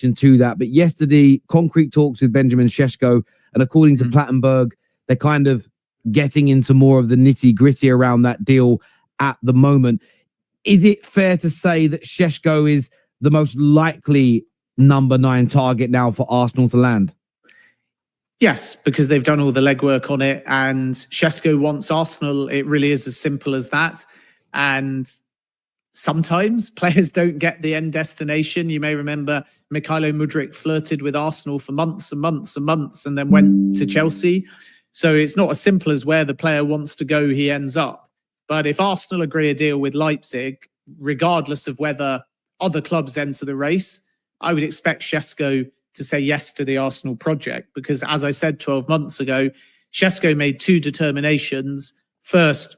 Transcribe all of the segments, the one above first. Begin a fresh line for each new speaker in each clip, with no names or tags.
to that. But yesterday, concrete talks with Benjamin Sesko, and according to Plattenberg, they're kind of getting into more of the nitty gritty around that deal at the moment. Is it fair to say that Sesko is the most likely number 9 target now for Arsenal to land?
Yes, because they've done all the legwork on it, and Sesko wants Arsenal. It really is as simple as that. And sometimes players don't get the end destination. You may remember Mykhailo Mudryk flirted with Arsenal for months and months and months and then went to Chelsea. So it's not as simple as where the player wants to go, he ends up. But if Arsenal agree a deal with Leipzig, regardless of whether other clubs enter the race, I would expect Sesko to say yes to the Arsenal project. Because as I said 12 months ago, Sesko made 2 determinations. First,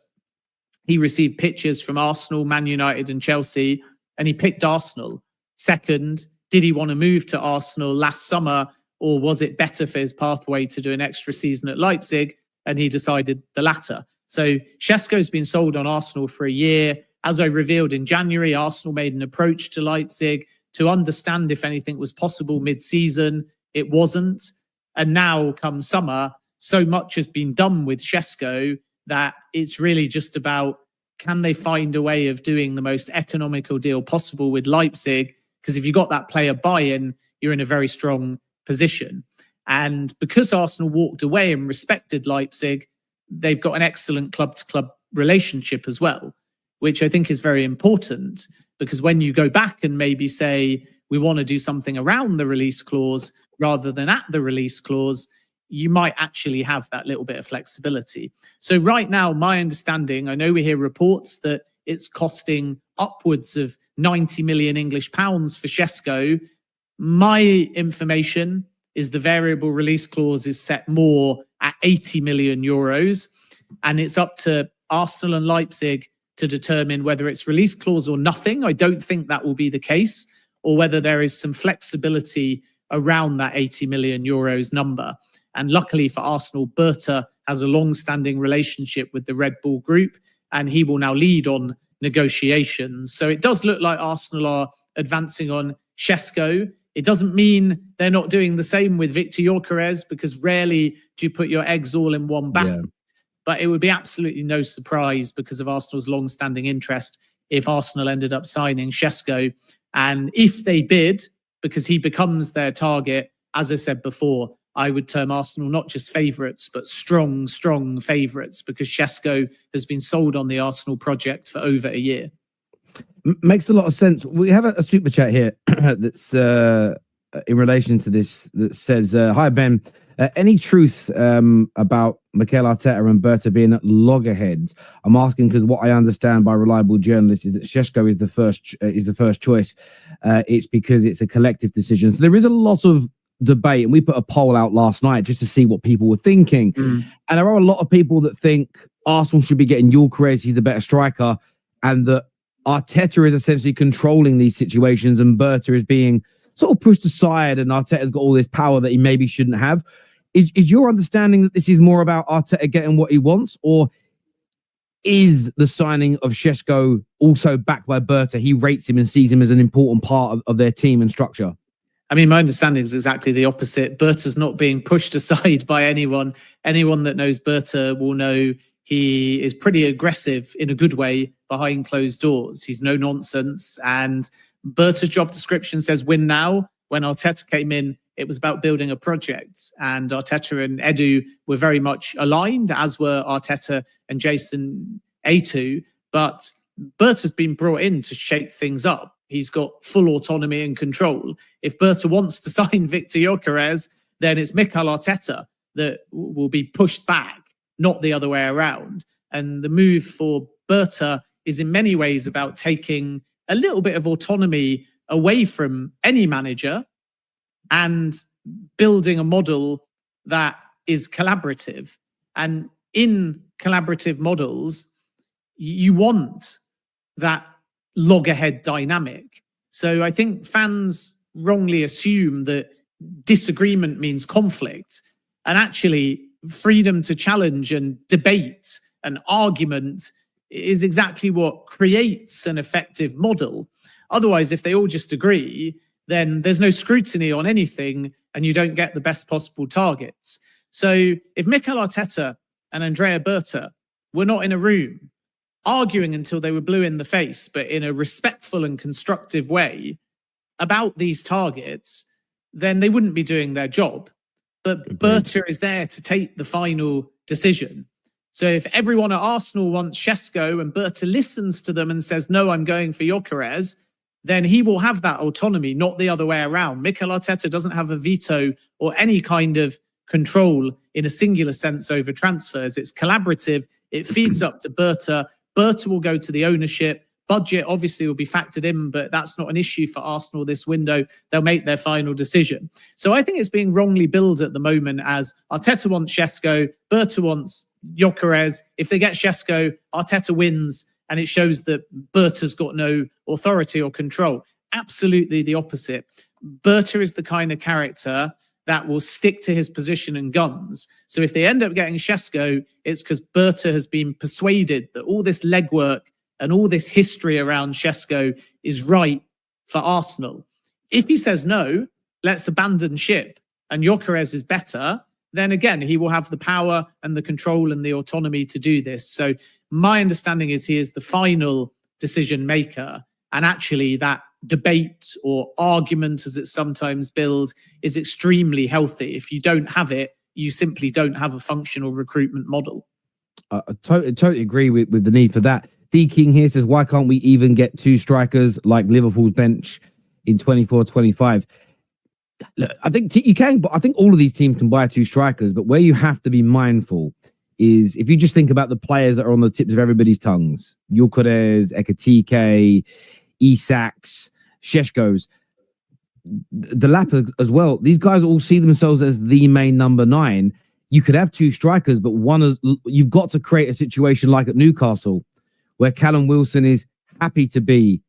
he received pitches from Arsenal, Man United and Chelsea, and he picked Arsenal. Second, did he want to move to Arsenal last summer, or was it better for his pathway to do an extra season at Leipzig? And he decided the latter. So Sesko's been sold on Arsenal for a year. As I revealed in January, Arsenal made an approach to Leipzig to understand if anything was possible mid-season. It wasn't. And now, come summer, so much has been done with Sesko that it's really just about, can they find a way of doing the most economical deal possible with Leipzig? Because if you got that player buy-in, you're in a very strong position. And because Arsenal walked away and respected Leipzig, they've got an excellent club-to-club relationship as well, which I think is very important. Because when you go back and maybe say, we want to do something around the release clause rather than at the release clause, you might actually have that little bit of flexibility. So right now, my understanding, I know we hear reports that it's costing upwards of 90 million English pounds for Sesko. My information is the variable release clause is set more at 80 million euros. And it's up to Arsenal and Leipzig to determine whether it's release clause or nothing. I don't think that will be the case, or whether there is some flexibility around that 80 million euros number. And luckily for Arsenal, Berta has a long-standing relationship with the Red Bull Group, and he will now lead on negotiations. So it does look like Arsenal are advancing on Sesko. It doesn't mean they're not doing the same with Victor Gyökeres, because rarely do you put your eggs all in one basket. Yeah. But it would be absolutely no surprise, because of Arsenal's long-standing interest, if Arsenal ended up signing Sesko. And if they bid, because he becomes their target, as I said before, I would term Arsenal not just favourites, but strong, strong favourites, because Sesko has been sold on the Arsenal project for over a year.
Makes a lot of sense. We have a super chat here that's in relation to this that says, hi, Ben. Any truth about Mikel Arteta and Berta being loggerheads? I'm asking because what I understand by reliable journalists is that Sesko is the first choice. It's because it's a collective decision. So there is a lot of debate, and we put a poll out last night just to see what people were thinking. And there are a lot of people that think Arsenal should be getting Gyökeres, he's the better striker, and that Arteta is essentially controlling these situations and Berta is being sort of pushed aside, and Arteta's got all this power that he maybe shouldn't have. Is your understanding that this is more about Arteta getting what he wants, or is the signing of Sesko also backed by Berta? He rates him and sees him as an important part of their team and structure.
I mean, my understanding is exactly the opposite. Berta's not being pushed aside by anyone. Anyone that knows Berta will know he is pretty aggressive in a good way behind closed doors. He's no nonsense. And Berta's job description says win now. When Arteta came in, it was about building a project. And Arteta and Edu were very much aligned, as were Arteta and Jason Atu. But Berta's been brought in to shake things up. He's got full autonomy and control. If Berta wants to sign Victor Gyökeres, then it's Mikel Arteta that will be pushed back, not the other way around. And the move for Berta is in many ways about taking a little bit of autonomy away from any manager and building a model that is collaborative. And in collaborative models, you want that loggerhead dynamic. So I think fans wrongly assume that disagreement means conflict, and actually freedom to challenge and debate and argument is exactly what creates an effective model. Otherwise, if they all just agree, then there's no scrutiny on anything and you don't get the best possible targets. So if Mikel Arteta and Andrea Berta were not in a room arguing until they were blue in the face, but in a respectful and constructive way about these targets, then they wouldn't be doing their job. But Berta is there to take the final decision. So if everyone at Arsenal wants Sesko and Berta listens to them and says, no, I'm going for Gyökeres, then he will have that autonomy, not the other way around. Mikel Arteta doesn't have a veto or any kind of control in a singular sense over transfers. It's collaborative. It feeds up to Berta. Berta will go to the ownership. Budget obviously will be factored in, but that's not an issue for Arsenal this window. They'll make their final decision. So I think it's being wrongly billed at the moment as Arteta wants Sesko, Berta wants Gyökeres. If they get Sesko, Arteta wins, and it shows that Berta's got no authority or control. Absolutely the opposite. Berta is the kind of character that will stick to his position and guns. So if they end up getting Sesko, it's because Berta has been persuaded that all this legwork and all this history around Sesko is right for Arsenal. If he says no, let's abandon ship, and Gyökeres is better, then again, he will have the power and the control and the autonomy to do this. So my understanding is he is the final decision maker. And actually that debate or argument, as it's sometimes billed, is extremely healthy. If you don't have it, you simply don't have a functional recruitment model.
I totally agree with the need for that. D King here says, why can't we even get two strikers like Liverpool's bench in 24-25? Look, I think you can, but I think all of these teams can buy two strikers. But where you have to be mindful is if you just think about the players that are on the tips of everybody's tongues, Gyökeres, Ekitike, Isaks, Sheshko's, Delap as well. These guys all see themselves as the main number 9. You could have two strikers, but you've got to create a situation like at Newcastle, where Callum Wilson is happy to be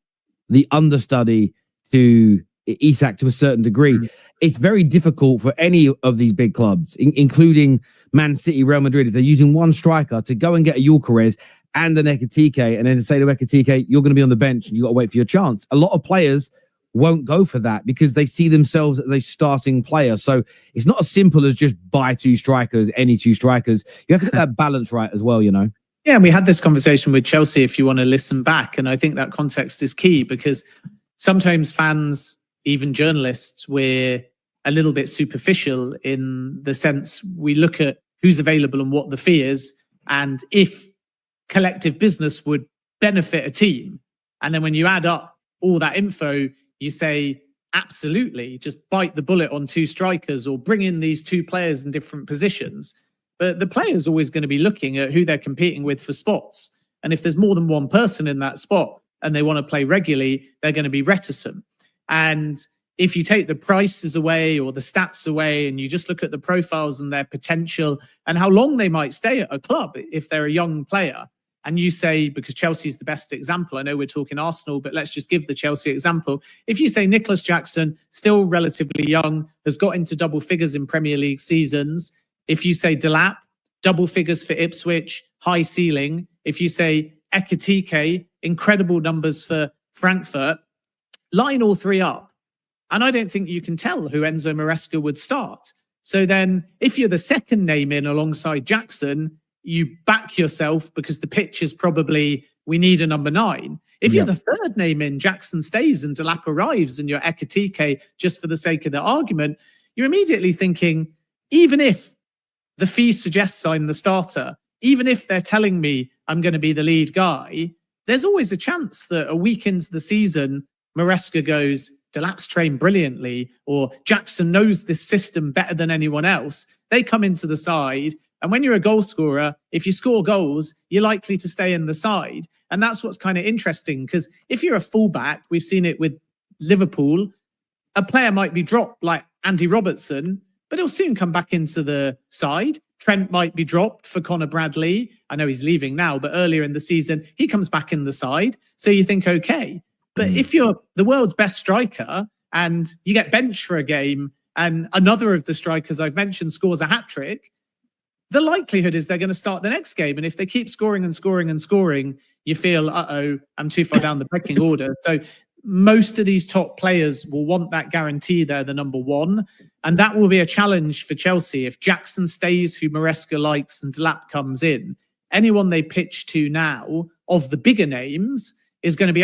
the understudy to Isak to a certain degree. It's very difficult for any of these big clubs, including Man City, Real Madrid, if they're using one striker to go and get a Gyökeres and an Ekitike, and then to say to Ekitike, you're going to be on the bench and you've got to wait for your chance. A lot of players won't go for that because they see themselves as a starting player. So it's not as simple as just buy two strikers, any two strikers. You have to get that balance right as well, you know?
Yeah, and we had this conversation with Chelsea if you want to listen back. And I think that context is key because sometimes fans, even journalists, we're a little bit superficial in the sense we look at who's available and what the fee is. And if collective business would benefit a team. And then when you add up all that info, you say, absolutely, just bite the bullet on two strikers or bring in these two players in different positions. But the player's always going to be looking at who they're competing with for spots. And if there's more than one person in that spot and they want to play regularly, they're going to be reticent. And if you take the prices away or the stats away and you just look at the profiles and their potential and how long they might stay at a club if they're a young player, and you say, because Chelsea is the best example, I know we're talking Arsenal, but let's just give the Chelsea example. If you say Nicholas Jackson, still relatively young, has got into double figures in Premier League seasons. If you say Delap, double figures for Ipswich, high ceiling. If you say Ekitike, incredible numbers for Frankfurt, line all three up. And I don't think you can tell who Enzo Maresca would start. So then if you're the second name in alongside Jackson, you back yourself because the pitch is probably, we need a number 9. If you're the third name in, Jackson stays and Delap arrives and you're Ekitike, just for the sake of the argument, you're immediately thinking, even if the fee suggests I'm the starter, even if they're telling me I'm going to be the lead guy, there's always a chance that a week into the season, Maresca goes, Delap's trained brilliantly, or Jackson knows this system better than anyone else. They come into the side. And when you're a goal scorer, if you score goals, you're likely to stay in the side. And that's what's kind of interesting, because if you're a fullback, we've seen it with Liverpool, a player might be dropped like Andy Robertson, but he'll soon come back into the side. Trent might be dropped for Conor Bradley. I know he's leaving now, but earlier in the season, he comes back in the side. So you think, okay. But if you're the world's best striker and you get benched for a game and another of the strikers I've mentioned scores a hat-trick, the likelihood is they're going to start the next game. And if they keep scoring and scoring and scoring, you feel, I'm too far down the pecking order. So most of these top players will want that guarantee they're the number one. And that will be a challenge for Chelsea. If Jackson stays, who Maresca likes, and Delap comes in, anyone they pitch to now of the bigger names is going to be